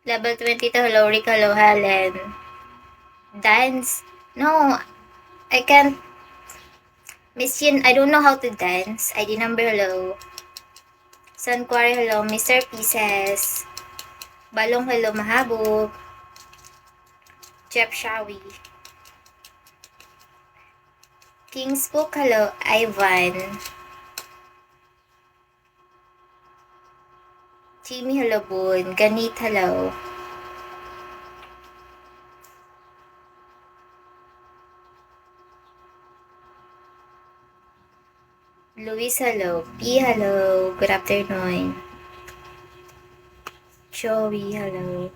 Level 22, hello Rick, hello Helen. Dance? No, I can't. Miss Yin, I don't know how to dance. ID number, hello. Sun Quarry, hello. Mr. Pieces. Balong, hello. Mahabog. Jeff Shawi. King's Book, hello. Ivan. Jimmy, hello. Boon. Ganit, hello. Luis, hello. P, hello. Good afternoon. Joey, hello.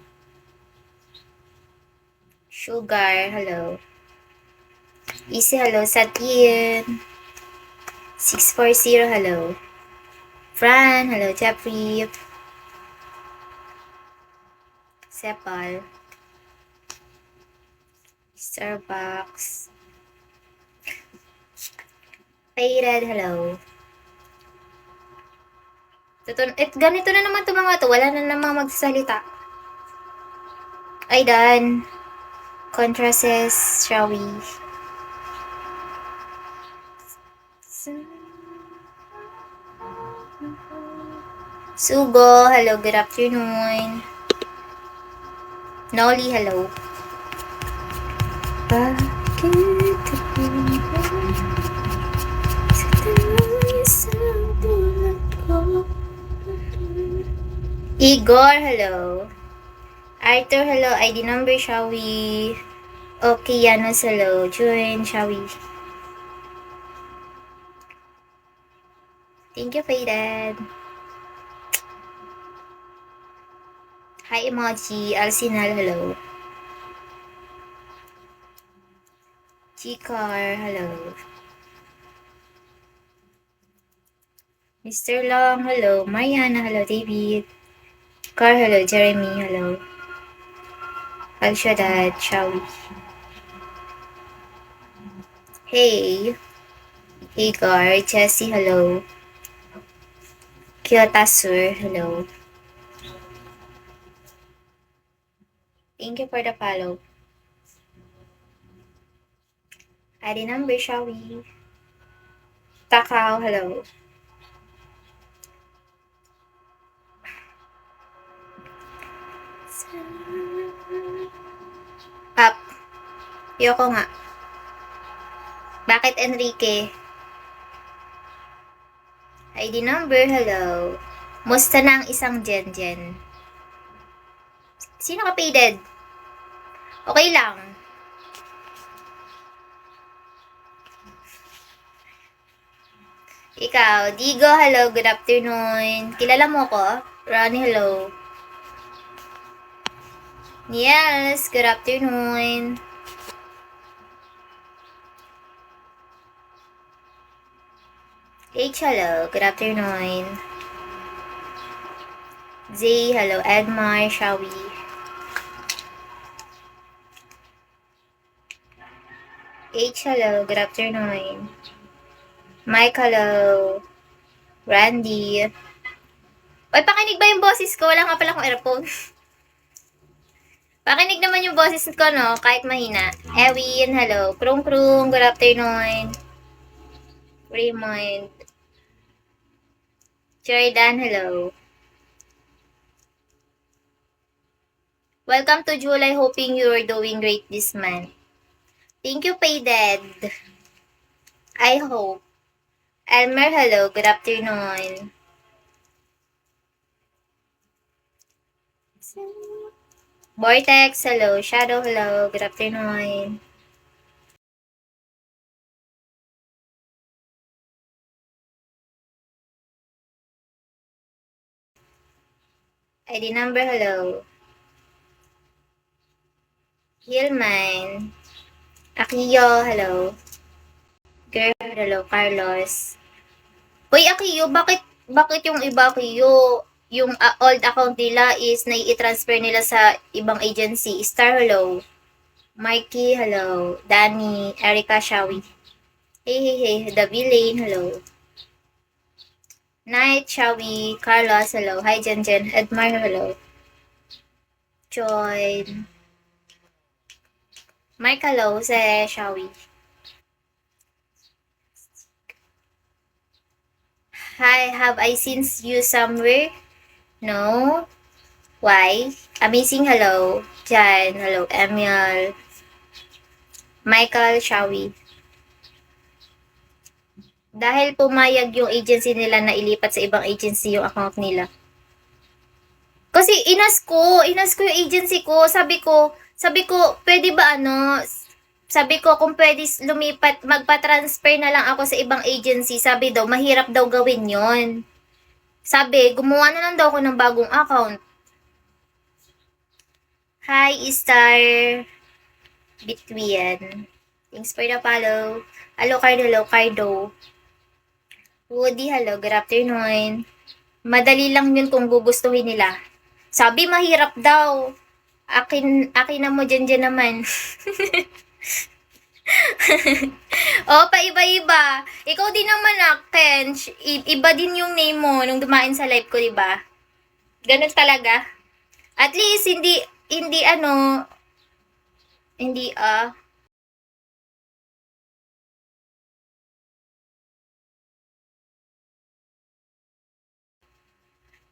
Sugar, hello. Easy, hello. Satin. 640, hello. Fran, hello. Jeffrey. Sepal. Starbucks. Faded, hello. Ganito na naman to mga to. Wala na namang magsasalita. Ay, done. Contrasts, shall we? Sugo, hello, good afternoon. Nolly, hello. Igor, hello. Arthur, hello. ID number, shall we? Okay, Yanos, hello. Join, shall we? Thank you, Faded. Hi, emoji. Alcinal, hello. Chikar, hello. Mr. Long, hello. Mariana, hello. David. Car, hello. Jeremy, hello. Al Shaddad, shall we? Hey. Hey, Gar. Jessie, hello. Kyotasur, hello. Thank you for the follow. ID number, shall we? Takao, hello. Up. Yoko nga. Bakit Enrique? ID number, hello. Musta na ang isang Jen? Sino ka paided? Okay lang. Ikaw, Digo, hello, good afternoon. Kilala mo ko? Ronnie, hello. Yes, good afternoon. H, hello, good afternoon. Z, hello, Edmar, shall we? H, hello, good afternoon. Mike, hello. Randy. Oy, pakinig ba yung boses ko? Wala nga pala akong earphone. Pakinig naman yung boses ko, no? Kahit mahina. Ewin, hello. Krung, good afternoon. Raymond. Jordan, hello. Welcome to July. Hoping you are doing great this month. Thank you, Payded. I hope. Elmer, hello. Good afternoon. Vortex, hello. Shadow, hello. Good afternoon. ID number, hello. Hillman. Akiyo, hello. Girl, hello. Carlos. Uy, Akiyo, bakit yung iba, Akiyo? Yung old account nila is nai-transfer nila sa ibang agency. Star, hello. Mikey, hello. Danny, Erica, Shawi. Hey. Davi Lane, hello. Night, Shawi. Carlos, hello. Hi, Jen. Edmar, hello. Join. Mike, hello. Say, shall we? Hi, have I seen you somewhere? No? Why? Amazing, hello. Jan, hello. Emil. Michael, shall we? Dahil pumayag yung agency nila na ilipat sa ibang agency yung account nila. Kasi inas ko yung agency ko. Sabi ko, pwede ba sabi ko kung pwede lumipat, magpa-transfer na lang ako sa ibang agency. Sabi daw, mahirap daw gawin yon. Sabi, gumawa na lang daw ako ng bagong account. Hi, Star Between. Thanks for the follow. Hello, Cardo. Hello, Cardo. Woody, hello. Good afternoon. Madali lang yun kung gugustuhin nila. Sabi, mahirap daw. Akin na mo dyan naman. Oh, paiba-iba. Ikaw din naman, Kench. Iba din yung name mo nung dumain sa live ko, diba? Ganun talaga. At least, hindi ano, hindi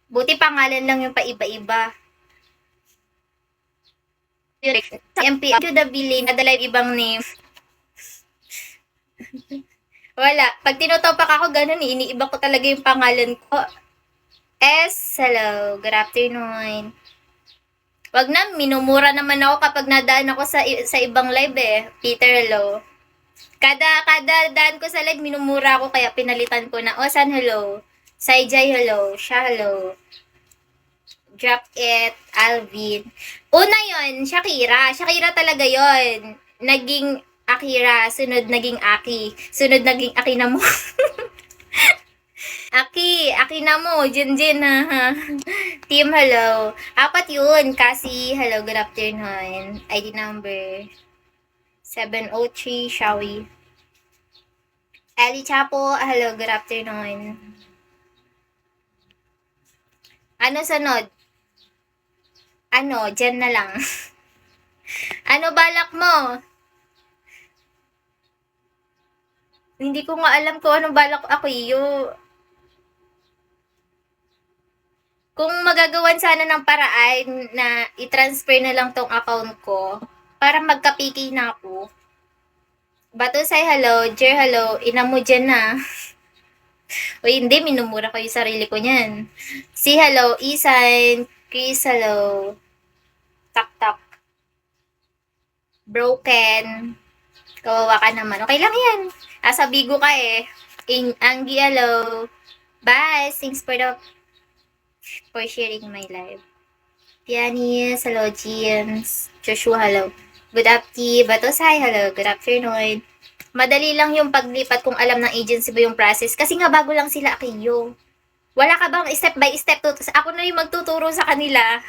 buti pangalan lang yung paiba-iba. Sa MP, the billing, nadala yung ibang name. Wala. Pag tinutopak ako, ganun eh. Iniiba ko talaga yung pangalan ko. Hello. Good afternoon. Wag na, minumura naman ako kapag nadaan ako sa ibang live eh. Peter, hello. Kada daan ko sa live, minumura ako kaya pinalitan ko na, San, hello. Saijay, hello. Siya, hello. Drop it, Alvin. Una yon, Shakira. Shakira talaga yon. Naging Akira, sunod naging Aki. Sunod naging Aki na mo. Aki na mo. Jin, ha. Team, hello. Apat yun. Kasi, hello, good afternoon. ID number 703, shall we? Ellie Chapo, hello, good afternoon. Ano sunod? Dyan na lang. Ano balak mo? Hindi ko nga alam kung anong balak ako iyo. Kung magagawan sana ng paraan na i-transfer na lang tong account ko para magkapiki na ako. Bato say hello, Jer hello, ina mo dyan na. O hindi, minumura ko yung sarili ko niyan. Si hello, Isan, Chris hello, tak. Broken. Kawawa ka naman. Okay lang yan. Asa bigo ka eh. Anggi, hello. Bye. Thanks for sharing my life. Pianis, hello. James. Joshua, hello. Good afternoon. Batos, hi, hello. Good afternoon. Madali lang yung paglipat kung alam ng agency mo yung process. Kasi nga bago lang sila, Akiyo. Wala ka bang step by step? Ako na yung magtuturo sa kanila.